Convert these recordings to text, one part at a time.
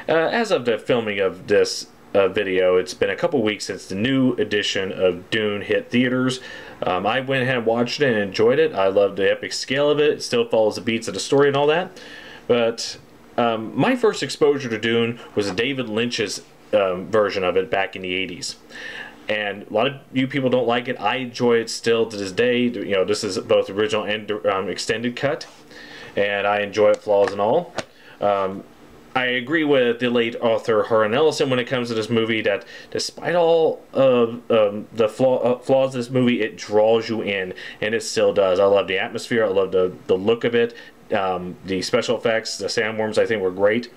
As of the filming of this video, it's been a couple weeks since the new edition of Dune hit theaters. I went ahead and watched it and enjoyed it. I loved the epic scale of it. It still follows the beats of the story and all that. But my first exposure to Dune was David Lynch's version of it back in the 80s. And a lot of you people don't like it. I enjoy it still to this day. You know, this is both original and extended cut. And I enjoy it, flaws and all. I agree with the late author Harlan Ellison when it comes to this movie that despite all of the flaws of this movie, it draws you in, and it still does. I love the atmosphere. I love the look of it. The special effects, the sandworms, I think were great.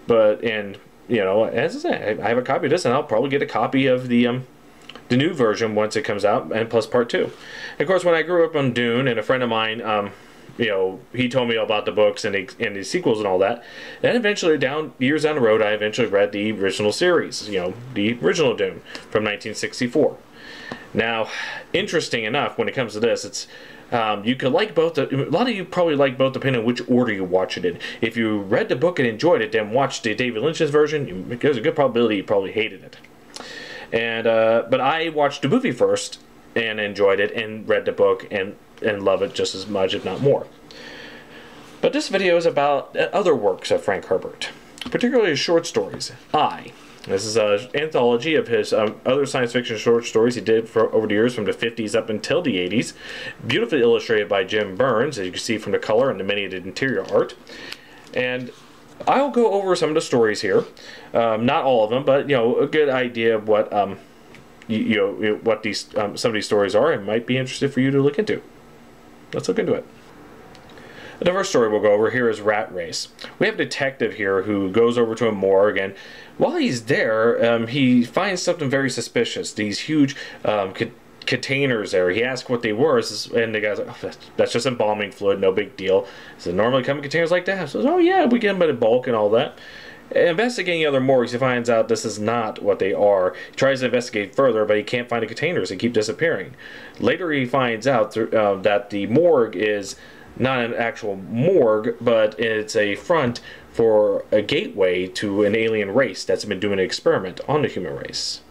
But, and, you know, as I say, I have a copy of this, and I'll probably get a copy of the new version once it comes out, and plus part 2. Of course, when I grew up on Dune, and a friend of mine, you know, he told me about the books and the sequels and all that. Then eventually, years down the road, I eventually read the original series, you know, the original Dune from 1964. Now, interesting enough, when it comes to this, it's you could like both. A lot of you probably like both, depending on which order you watch it in. If you read the book and enjoyed it, then watch the David Lynch's version. There's a good probability you probably hated it. And but I watched the movie first and enjoyed it, and read the book and love it just as much, if not more. But this video is about other works of Frank Herbert, particularly his short stories. This is an anthology of his other science fiction short stories he did for over the years from the 50s up until the 80s. Beautifully illustrated by Jim Burns, as you can see from the color and the many of the interior art. And I'll go over some of the stories here. Not all of them, but, you know, a good idea of what what these some of these stories are, and might be interested for you to look into. Let's look into it. The first story we'll go over here is Rat Race. We have a detective here who goes over to a morgue, and while he's there, he finds something very suspicious. These huge containers there. He asks what they were, and the guy's like, oh, that's just embalming fluid, no big deal. So normally come in containers like that. So, oh yeah, we get them in bulk and all that. Investigating other morgues, he finds out this is not what they are. He tries to investigate further, but he can't find the containers. They keep disappearing. Later he finds out that the morgue is not an actual morgue, but it's a front for a gateway to an alien race that's been doing an experiment on the human race.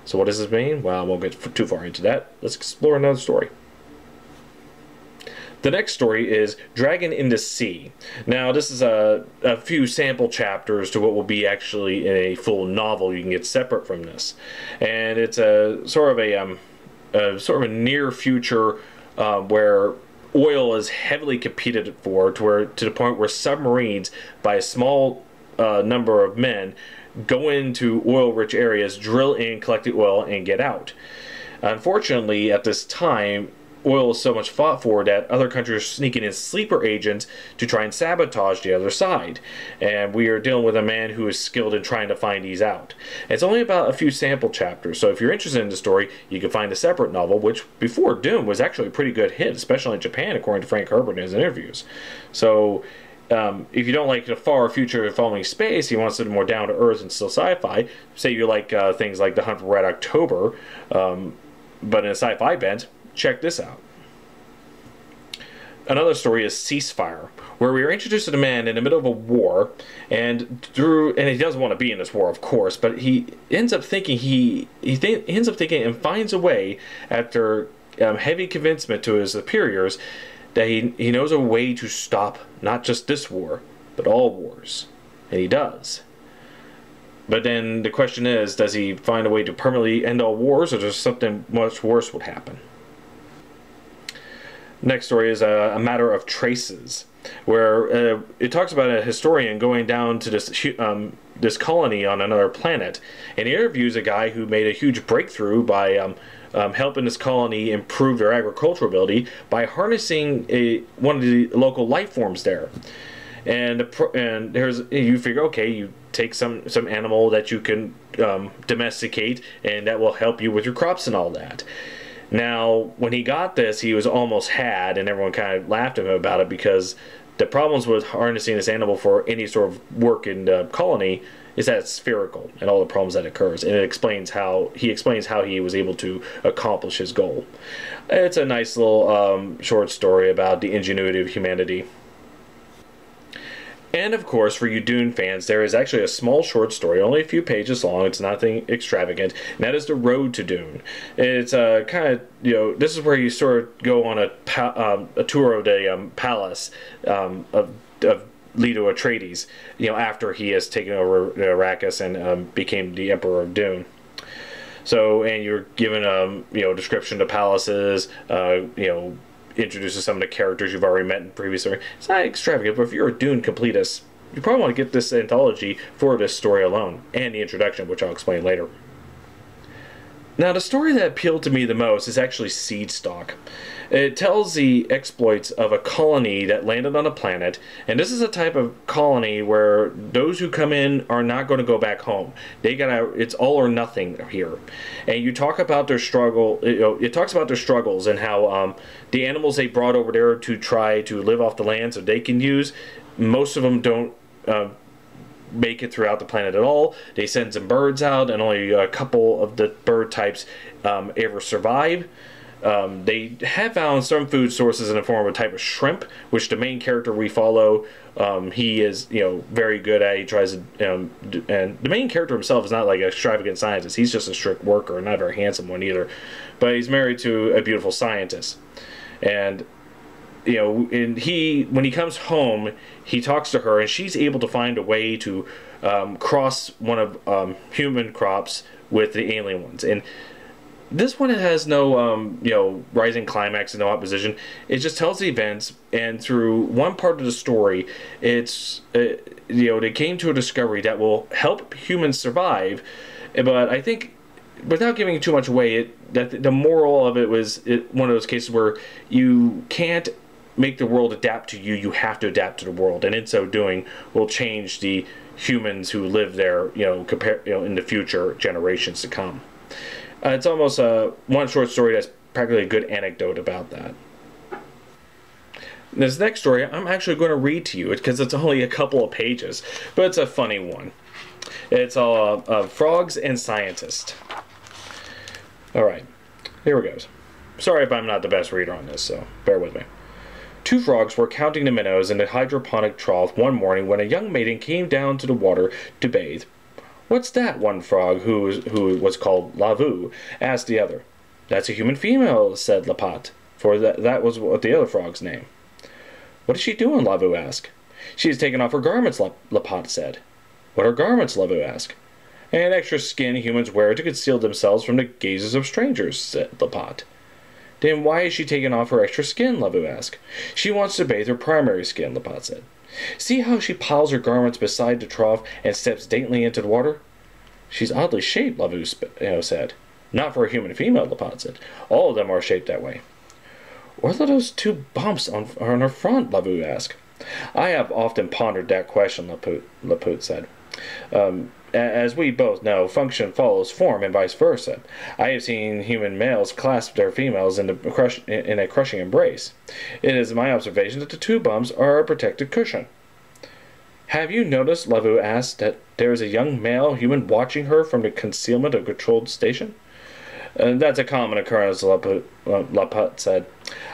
So what does this mean? Well, I won't get too far into that. Let's explore another story. The next story is Dragon in the Sea. Now, this is a few sample chapters to what will be actually in a full novel you can get separate from this. And it's a sort of a near future where oil is heavily competed for to the point where submarines by a small number of men go into oil-rich areas, drill in, collect the oil, and get out. Unfortunately, at this time, oil is so much fought for that other countries are sneaking in sleeper agents to try and sabotage the other side. And we are dealing with a man who is skilled in trying to find these out. It's only about a few sample chapters, so if you're interested in the story, you can find a separate novel, which before Dune was actually a pretty good hit, especially in Japan, according to Frank Herbert in his interviews. So if you don't like the far future involving space, you want something more down to earth and still sci-fi, say you like things like The Hunt for Red October, but in a sci-fi bent, check this out. Another story is Ceasefire, where we are introduced to the man in the middle of a war, and he doesn't want to be in this war, of course, but he ends up thinking and finds a way, after heavy convincement to his superiors, that he knows a way to stop not just this war, but all wars. And he does. But then the question is, does he find a way to permanently end all wars, or does something much worse would happen? Next story is A Matter of Traces, where it talks about a historian going down to this colony on another planet, and he interviews a guy who made a huge breakthrough by helping this colony improve their agricultural ability by harnessing one of the local life forms there. And you figure, okay, you take some animal that you can domesticate, and that will help you with your crops and all that. Now, when he got this, he was almost had, and everyone kind of laughed at him about it, because the problems with harnessing this animal for any sort of work in the colony is that it's spherical, and all the problems that occurs. And he explains how he was able to accomplish his goal. It's a nice little short story about the ingenuity of humanity. And of course, for you Dune fans, there is actually a small short story, only a few pages long. It's nothing extravagant, and that is The Road to Dune. It's kind of, this is where you sort of go on a tour of the palace of Leto Atreides, after he has taken over Arrakis and became the Emperor of Dune. So, and you're given description of palaces, introduces some of the characters you've already met in previous story. It's not extravagant, but if you're a Dune completist, you probably want to get this anthology for this story alone, and the introduction, which I'll explain later. Now, the story that appealed to me the most is actually Seed Stalk. It tells the exploits of a colony that landed on a planet, and this is a type of colony where those who come in are not going to go back home. It's all or nothing here. And you talk about their struggle, it talks about their struggles and how the animals they brought over there to try to live off the land so they can use, most of them don't make it throughout the planet at all. They send some birds out, and only a couple of the bird types ever survive. They have found some food sources in the form of a type of shrimp, which the main character we follow, he is, very good at. He tries to, and the main character himself is not like an extravagant scientist. He's just a strict worker, not a very handsome one either. But he's married to a beautiful scientist. And, when he comes home, he talks to her, and she's able to find a way to cross one of human crops with the alien ones. And this one has no, rising climax and no opposition. It just tells the events, and through one part of the story, it's, they came to a discovery that will help humans survive. But I think, without giving too much away, that the moral of it was one of those cases where you can't make the world adapt to you. You have to adapt to the world, and in so doing, will change the humans who live there, in the future generations to come. It's almost one short story that's practically a good anecdote about that. This next story I'm actually going to read to you because it's only a couple of pages, but it's a funny one. It's all Frogs and Scientists. Alright, here it goes. Sorry if I'm not the best reader on this, so bear with me. Two frogs were counting the minnows in the hydroponic trough one morning when a young maiden came down to the water to bathe. "What's that?" one frog, who was called Lavu, asked the other. "That's a human female," said Lapat, for that was what the other frog's name. "What is she doing?" Lavu asked. "She has taken off her garments," Lapat said. "What are garments?" Lavu asked. "An extra skin humans wear to conceal themselves from the gazes of strangers," said Lapat. "Then why is she taking off her extra skin?" Lavu asked. "She wants to bathe her primary skin," Lapat said. "See how she piles her garments beside the trough and steps daintily into the water?" "She's oddly shaped," Lavu said. "Not for a human female," Lapat said. "All of them are shaped that way." "What are those two bumps on her front?" Lavu asked. "I have often pondered that question," Lapat said. As we both know, function follows form and vice versa. I have seen human males clasp their females in a crushing embrace. It is my observation that the two bumps are a protected cushion." "Have you noticed," Lavu asked, "that there is a young male human watching her from the concealment of a controlled station?" "That's a common occurrence," Lapat said.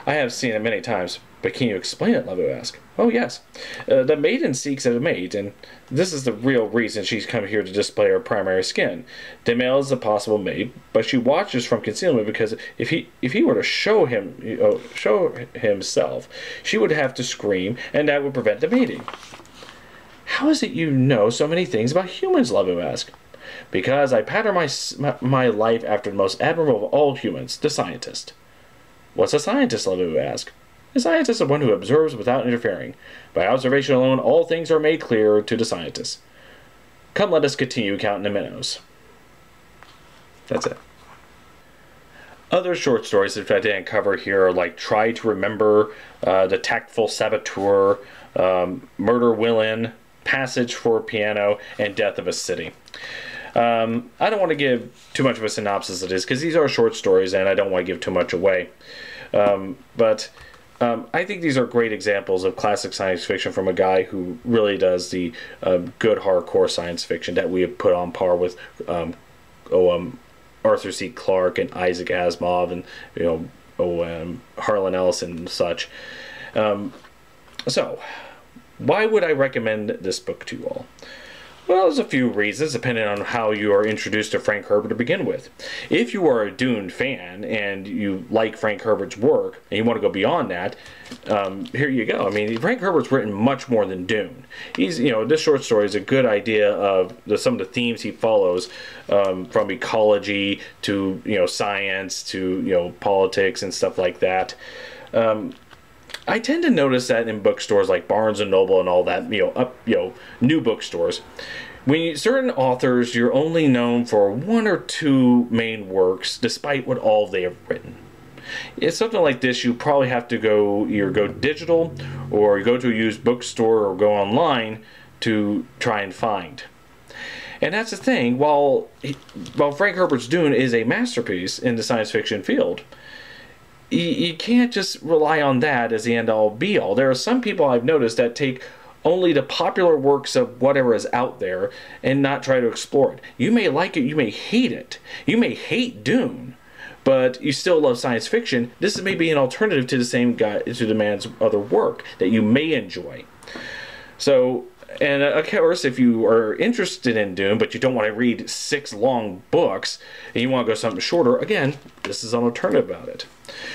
"I have seen it many times. But can you explain it?" Lavu asked. "Oh, yes. The maiden seeks a mate, and this is the real reason she's come here to display her primary skin. The male is a possible mate, but she watches from concealment because if he were to show himself, she would have to scream, and that would prevent the mating." "How is it you know so many things about humans?" Lavu asked. "Because I pattern my life after the most admirable of all humans, the scientist." "What's a scientist?" Lavu asked. "A scientist is one who observes without interfering. By observation alone, all things are made clear to the scientist. Come, let us continue counting the minnows." That's it. Other short stories that I didn't cover here are like Try to Remember, The Tactful Saboteur, Murder Willin, Passage for Piano, and Death of a City. I don't want to give too much of a synopsis of this because these are short stories and I don't want to give too much away. But I think these are great examples of classic science fiction from a guy who really does the good hardcore science fiction that we have put on par with Arthur C. Clarke and Isaac Asimov and Harlan Ellison and such. So Why would I recommend this book to you all? Well, there's a few reasons, depending on how you are introduced to Frank Herbert to begin with. If you are a Dune fan and you like Frank Herbert's work and you want to go beyond that, here you go. I mean, Frank Herbert's written much more than Dune. He's, this short story is a good idea of some of the themes he follows, from ecology to science to politics and stuff like that. I tend to notice that in bookstores like Barnes and Noble and all that, new bookstores, certain authors, you're only known for one or two main works, despite what all they have written. It's something like this, you probably have to either go digital, or go to a used bookstore, or go online to try and find. And that's the thing. While Frank Herbert's Dune is a masterpiece in the science fiction field, you can't just rely on that as the end-all be-all. There are some people I've noticed that take only the popular works of whatever is out there and not try to explore it. You may like it, you may hate it. You may hate Dune, but you still love science fiction. This may be an alternative to the man's other work that you may enjoy. So, and of course, if you are interested in Dune, but you don't want to read 6 long books, and you want to go something shorter, again, this is an alternative about it.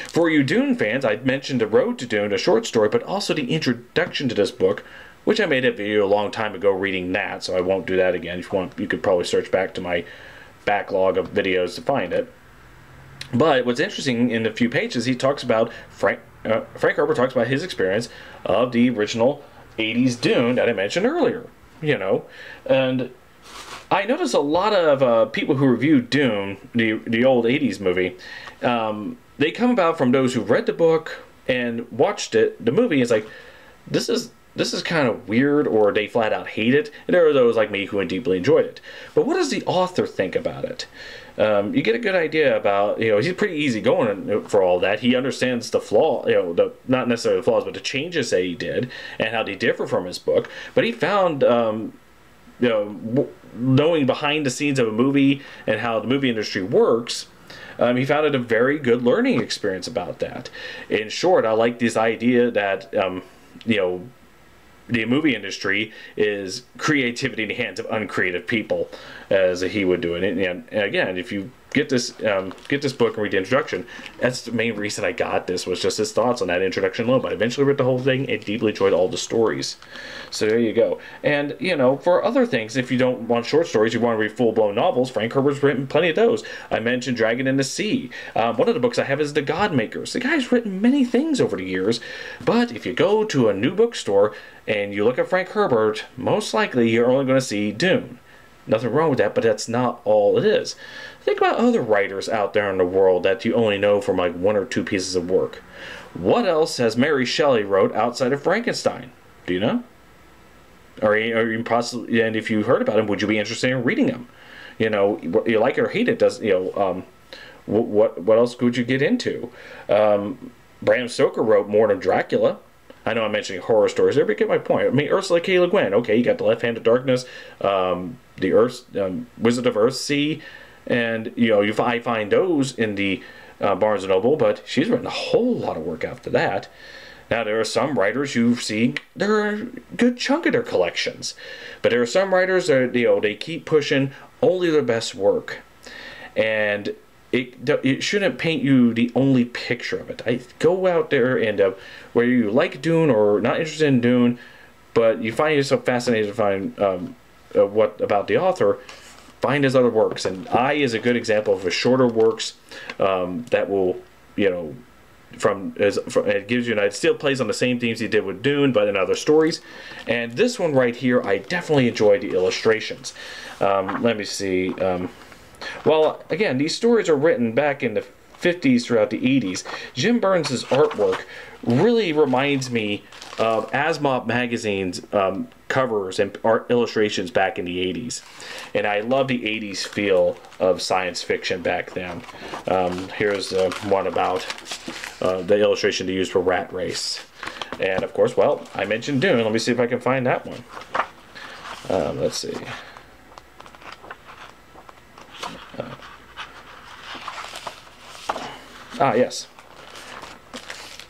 For you Dune fans, I mentioned The Road to Dune, a short story, but also the introduction to this book, which I made a video a long time ago reading that, so I won't do that again. If you want, you could probably search back to my backlog of videos to find it. But what's interesting, in a few pages, he talks about, Frank Herbert talks about his experience of the original 80s Dune that I mentioned earlier, and I noticed a lot of people who review Dune, the old 80s movie, they come about from those who read the book and watched the movie. It's like, this is kind of weird, or they flat out hate it. And there are those like me who deeply enjoyed it. But what does the author think about it? You get a good idea about, he's pretty easygoing for all that. He understands the flaw, not necessarily the flaws, but the changes that he did and how they differ from his book. But he found, knowing behind the scenes of a movie and how the movie industry works, he found it a very good learning experience about that. In short, I like this idea that, the movie industry is creativity in the hands of uncreative people, as he would do it. And again, if you get this book and read the introduction, that's the main reason I got this, was just his thoughts on that introduction alone. But I eventually read the whole thing and deeply enjoyed all the stories. So there you go. And for other things, if you don't want short stories, you want to read full-blown novels, Frank Herbert's written plenty of those. I mentioned Dragon in the Sea. One of the books I have is The God Makers. The guy's written many things over the years, but if you go to a new bookstore and you look at Frank Herbert, most likely you're only going to see Dune. Nothing wrong with that, but that's not all it is. Think about other writers out there in the world that you only know from like 1 or 2 pieces of work. What else has Mary Shelley wrote outside of Frankenstein? Do you know? Or you possibly, and if you heard about him, would you be interested in reading him? You like it or hate it. What else could you get into? Bram Stoker wrote More Than Dracula. I know I'm mentioning horror stories there, but get my point. I mean, Ursula K. Le Guin. Okay, you got The Left Hand of Darkness, the Earth, Wizard of Earthsea, and I find those in the Barnes & Noble, but she's written a whole lot of work after that. Now, there are some writers you see, there are a good chunk of their collections, but there are some writers that they keep pushing only their best work, and it shouldn't paint you the only picture of it. I go out there and where you like Dune or not interested in Dune, but you find yourself fascinated to find what about the author, find his other works. And I is a good example of his shorter works that will, it gives you, and it still plays on the same themes he did with Dune, but in other stories. And this one right here, I definitely enjoyed the illustrations. Let me see. Well, again, these stories are written back in the 50s throughout the 80s. Jim Burns' artwork really reminds me of Asimov magazine's covers and art illustrations back in the 80s. And I love the 80s feel of science fiction back then. Here's one about the illustration they used for Rat Race. And of course, well, I mentioned Dune. Let me see if I can find that one. Let's see. Yes.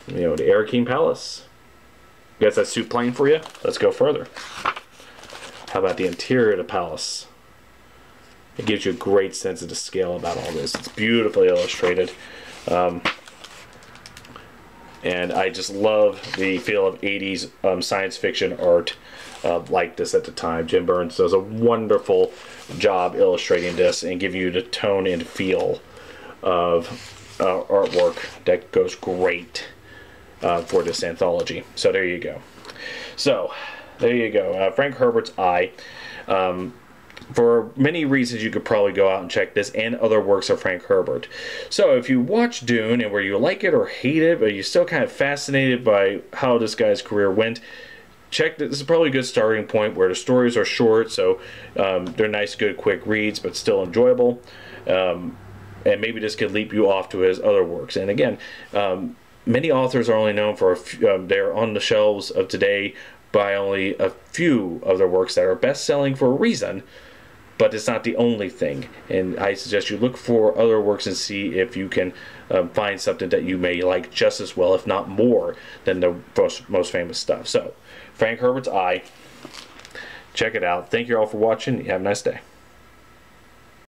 The Arakeen Palace. Guess that's too plain for you? Let's go further. How about the interior of the palace? It gives you a great sense of the scale about all this. It's beautifully illustrated. And I just love the feel of 80s science fiction art like this at the time. Jim Burns does a wonderful job illustrating this and giving you the tone and feel of artwork that goes great for this anthology. So there you go. So there you go. Frank Herbert's Eye. For many reasons, you could probably go out and check this and other works of Frank Herbert. So if you watch Dune and where you like it or hate it, but you're still kind of fascinated by how this guy's career went, check this. This is probably a good starting point where the stories are short, so they're nice, good, quick reads, but still enjoyable. And maybe this could leap you off to his other works. And again, many authors are only known for they're on the shelves of today by only a few of their works that are best-selling for a reason. But it's not the only thing, and I suggest you look for other works and see if you can find something that you may like just as well, if not more, than the most famous stuff. So, Frank Herbert's Eye. Check it out. Thank you all for watching. You have a nice day.